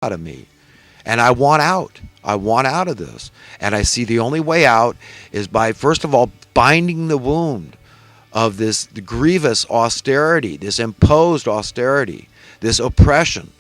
out of me. And I want out. I want out of this. And I see the only way out is by, first of all, binding the wound of this grievous austerity, this imposed austerity, this oppression.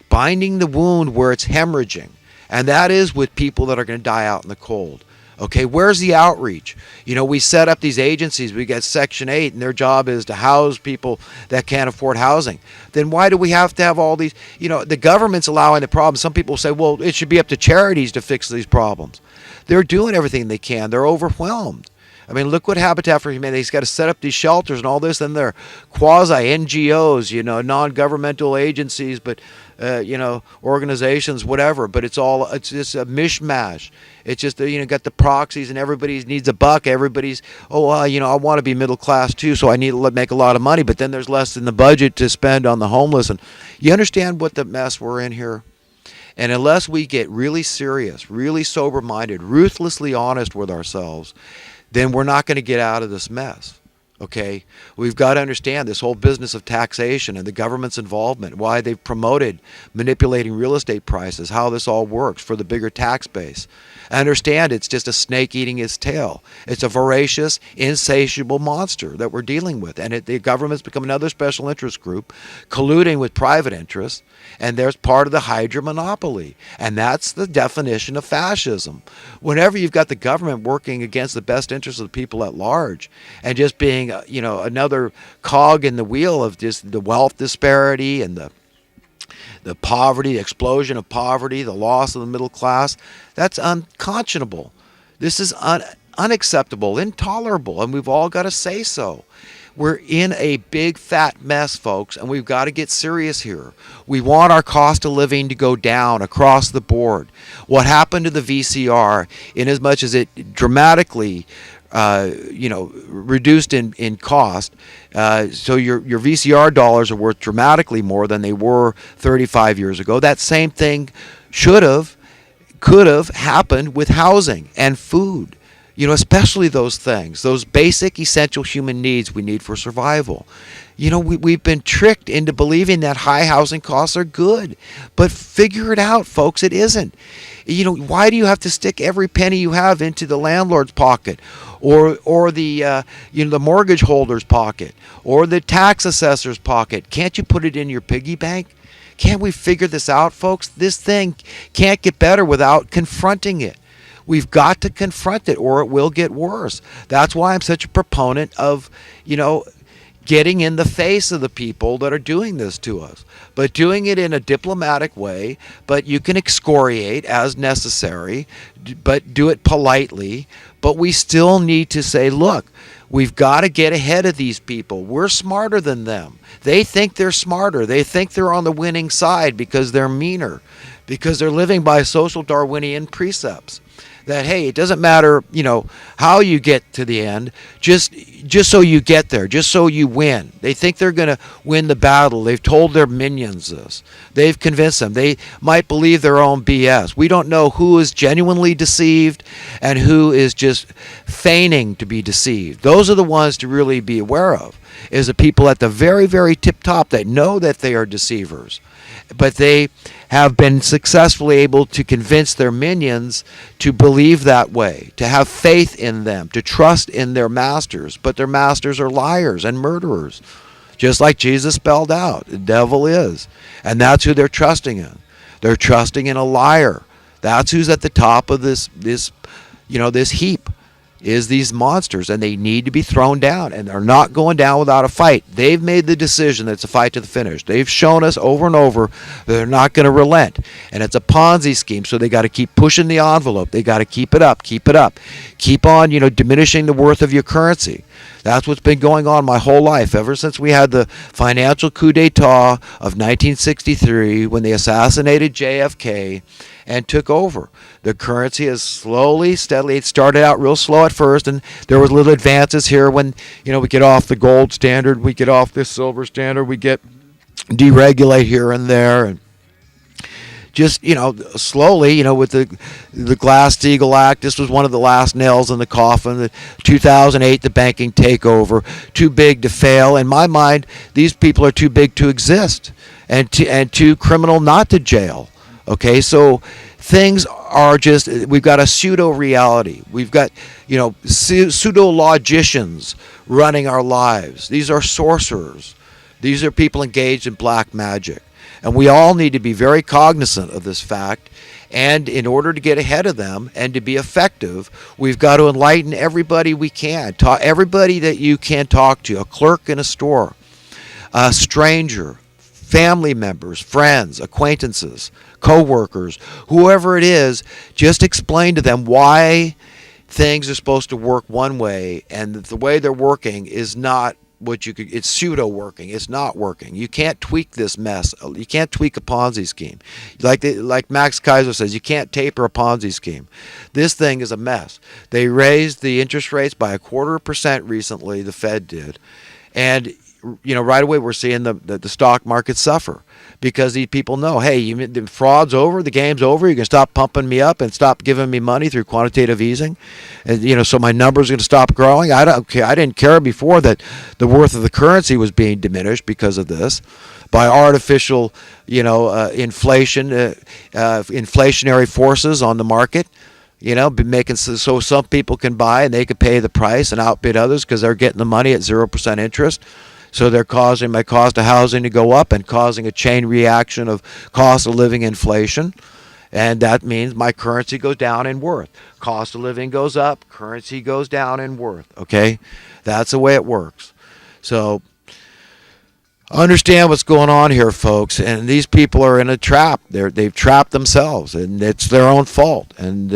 Binding the wound where it's hemorrhaging. And that is with people that are going to die out in the cold. Okay, where's the outreach? You know, we set up these agencies. We got Section 8, and their job is to house people that can't afford housing. Then why do we have to have all these? You know, the government's allowing the problem. Some people say, well, it should be up to charities to fix these problems. They're doing everything they can. They're overwhelmed. I mean, look what Habitat for Humanity's got to set up these shelters and all this, and they're quasi-NGOs, you know, non-governmental agencies, but, you know, organizations, whatever. But it's just a mishmash. It's just, you know, got the proxies and everybody needs a buck. Everybody's, you know, I want to be middle class too, so I need to make a lot of money. But then there's less in the budget to spend on the homeless. And you understand what the mess we're in here? And unless we get really serious, really sober-minded, ruthlessly honest with ourselves, then we're not going to get out of this mess. Okay, we've got to understand this whole business of taxation and the government's involvement, why they've promoted manipulating real estate prices, how this all works for the bigger tax base. I understand it's just a snake eating its tail. It's a voracious, insatiable monster that we're dealing with. And the government's become another special interest group colluding with private interests, and there's part of the Hydra monopoly. And that's the definition of fascism. Whenever you've got the government working against the best interests of the people at large and just being, you know, another cog in the wheel of just the wealth disparity and the poverty, the explosion of poverty, the loss of the middle class, that's unconscionable. This is unacceptable, intolerable, and we've all got to say so. We're in a big fat mess, folks, and we've got to get serious here. We want our cost of living to go down across the board. What happened to the VCR, in as much as it dramatically you know, reduced in cost, so your VCR dollars are worth dramatically more than they were 35 years ago. That same thing could have happened with housing and food. You know, especially those things, those basic essential human needs we need for survival. You know, we've been tricked into believing that high housing costs are good. But figure it out, folks, it isn't. You know, why do you have to stick every penny you have into the landlord's pocket or the you know, the mortgage holder's pocket or the tax assessor's pocket? Can't you put it in your piggy bank? Can't we figure this out, folks? This thing can't get better without confronting it. We've got to confront it or it will get worse. That's why I'm such a proponent of, you know, getting in the face of the people that are doing this to us, but doing it in a diplomatic way. But you can excoriate as necessary, but do it politely. But we still need to say, look, we've got to get ahead of these people. We're smarter than them. They think they're smarter. They think they're on the winning side because they're meaner, because they're living by social Darwinian precepts. That, hey, it doesn't matter, you know, how you get to the end, just so you get there, just so you win. They think they're going to win the battle. They've told their minions this. They've convinced them. They might believe their own BS. We don't know who is genuinely deceived and who is just feigning to be deceived. Those are the ones to really be aware of, is the people at the very, very tip top that know that they are deceivers. But they have been successfully able to convince their minions to believe that way, to have faith in them, to trust in their masters. But their masters are liars and murderers, just like Jesus spelled out. The devil is. And that's who they're trusting in. They're trusting in a liar. That's who's at the top of this you know, this heap. Is these monsters, and they need to be thrown down, and they're not going down without a fight. They've made the decision that it's a fight to the finish. They've shown us over and over that they're not going to relent, and it's a Ponzi scheme, so they got to keep pushing the envelope. They got to keep it up, keep on, you know, diminishing the worth of your currency. That's what's been going on my whole life, ever since we had the financial coup d'etat of 1963 when they assassinated JFK and took over. The currency has slowly, steadily, it started out real slow at first, and there was little advances here when, you know, we get off the gold standard, we get off the silver standard, we get deregulate here and there, and just, you know, slowly, you know, with the Glass-Steagall Act, this was one of the last nails in the coffin. The 2008, the banking takeover, too big to fail. In my mind, these people are too big to exist and too criminal not to jail. Okay, so things are just, we've got a pseudo reality. We've got, pseudo logicians running our lives. These are sorcerers. These are people engaged in black magic. And we all need to be very cognizant of this fact. And in order to get ahead of them and to be effective, we've got to enlighten everybody we can. Everybody that you can talk to, a clerk in a store, a stranger, family members, friends, acquaintances, co-workers, whoever it is, just explain to them why things are supposed to work one way and that the way they're working is not what you could, it's pseudo working. It's not working. You can't tweak this mess. You can't tweak a Ponzi scheme. Like Max Kaiser says, you can't taper a Ponzi scheme. This thing is a mess. They raised the interest rates by 0.25% recently, the Fed did. And right away we're seeing the stock market suffer because these people know, hey, the fraud's over, the game's over. You can stop pumping me up and stop giving me money through quantitative easing, and so my numbers are going to stop growing. I didn't care before that the worth of the currency was being diminished because of this, by artificial, inflation, inflationary forces on the market. Making so some people can buy and they can pay the price and outbid others because they're getting the money at 0% interest. So they're causing my cost of housing to go up and causing a chain reaction of cost of living inflation. And that means my currency goes down in worth. Cost of living goes up, currency goes down in worth. Okay? That's the way it works. So understand what's going on here, folks. And these people are in a trap. They've trapped themselves, and it's their own fault. And,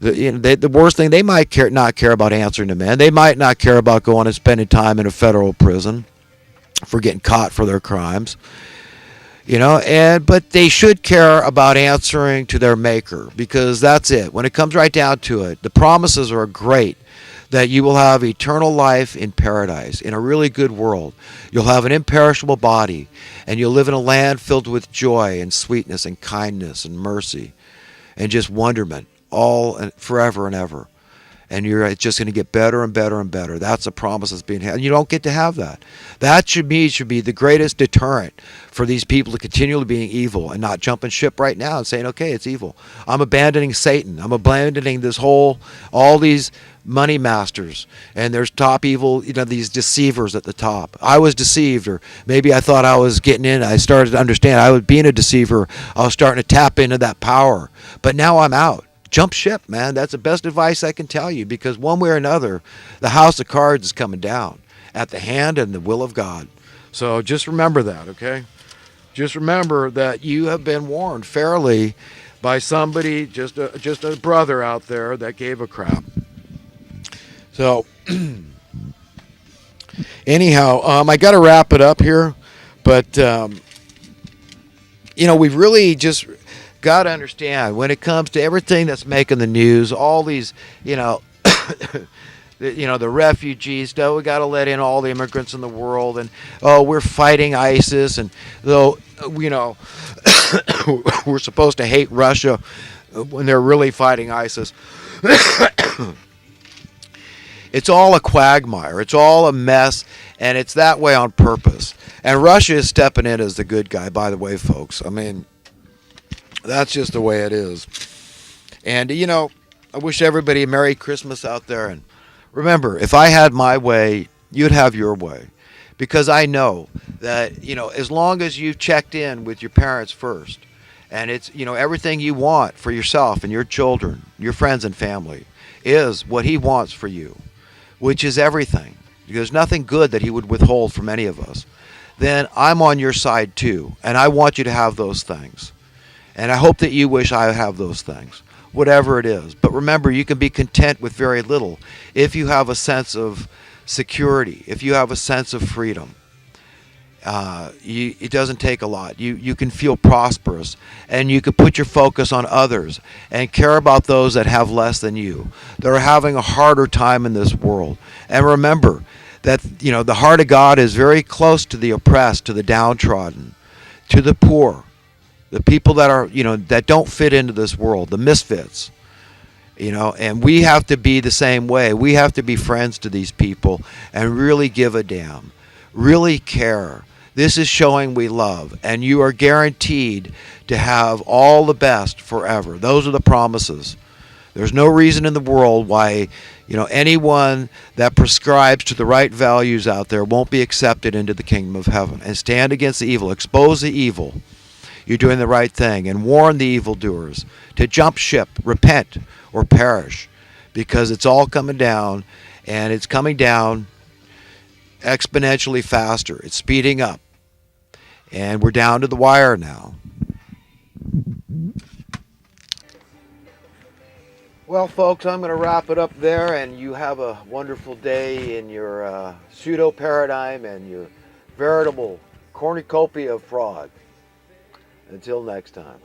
the worst thing, they might not care about answering to men. They might not care about going and spending time in a federal prison for getting caught for their crimes. But they should care about answering to their maker, because that's it. When it comes right down to it, the promises are great that you will have eternal life in paradise, in a really good world. You'll have an imperishable body, and you'll live in a land filled with joy and sweetness and kindness and mercy and just wonderment, all and forever and ever. And it's just going to get better and better and better. That's a promise that's being had. And you don't get to have that. That should be the greatest deterrent for these people to continually being evil and not jumping ship right now and saying, okay, it's evil. I'm abandoning Satan. I'm abandoning all these money masters, and there's top evil, these deceivers at the top. I was deceived, or maybe I thought I was getting in. I started to understand I was being a deceiver. I was starting to tap into that power. But now I'm out. Jump ship, man. That's the best advice I can tell you, because one way or another, the house of cards is coming down at the hand and the will of God. So just remember that, okay? Just remember that you have been warned fairly by somebody, just a brother out there that gave a crap. So anyhow, I got to wrap it up here, but we've really just got to understand, when it comes to everything that's making the news, all these, the refugees stuff, we got to let in all the immigrants in the world, and we're fighting ISIS, and though we're supposed to hate Russia when they're really fighting ISIS. It's all a quagmire. It's all a mess, and it's that way on purpose. And Russia is stepping in as the good guy, by the way, folks. I mean, that's just the way it is. And, I wish everybody a Merry Christmas out there. And remember, if I had my way, you'd have your way. Because I know that, as long as you checked in with your parents first, and it's, everything you want for yourself and your children, your friends and family, is what he wants for you, which is everything. There's nothing good that he would withhold from any of us. Then I'm on your side too, and I want you to have those things. And I hope that you wish I have those things, whatever it is. But remember, you can be content with very little if you have a sense of security, if you have a sense of freedom. It doesn't take a lot. You can feel prosperous, and you can put your focus on others and care about those that have less than you. They're having a harder time in this world. And remember that the heart of God is very close to the oppressed, to the downtrodden, to the poor, the people that are that don't fit into this world, the misfits. And we have to be the same way. We have to be friends to these people and really give a damn, really care. This is showing we love, and you are guaranteed to have all the best forever. Those are the promises. There's no reason in the world why, anyone that prescribes to the right values out there won't be accepted into the kingdom of heaven. And stand against the evil, expose the evil. You're doing the right thing, and warn the evildoers to jump ship, repent, or perish, because it's all coming down, and it's coming down exponentially faster. It's speeding up, and we're down to the wire now. Well, folks, I'm going to wrap it up there, and you have a wonderful day in your pseudo paradigm and your veritable cornucopia of fraud. Until next time.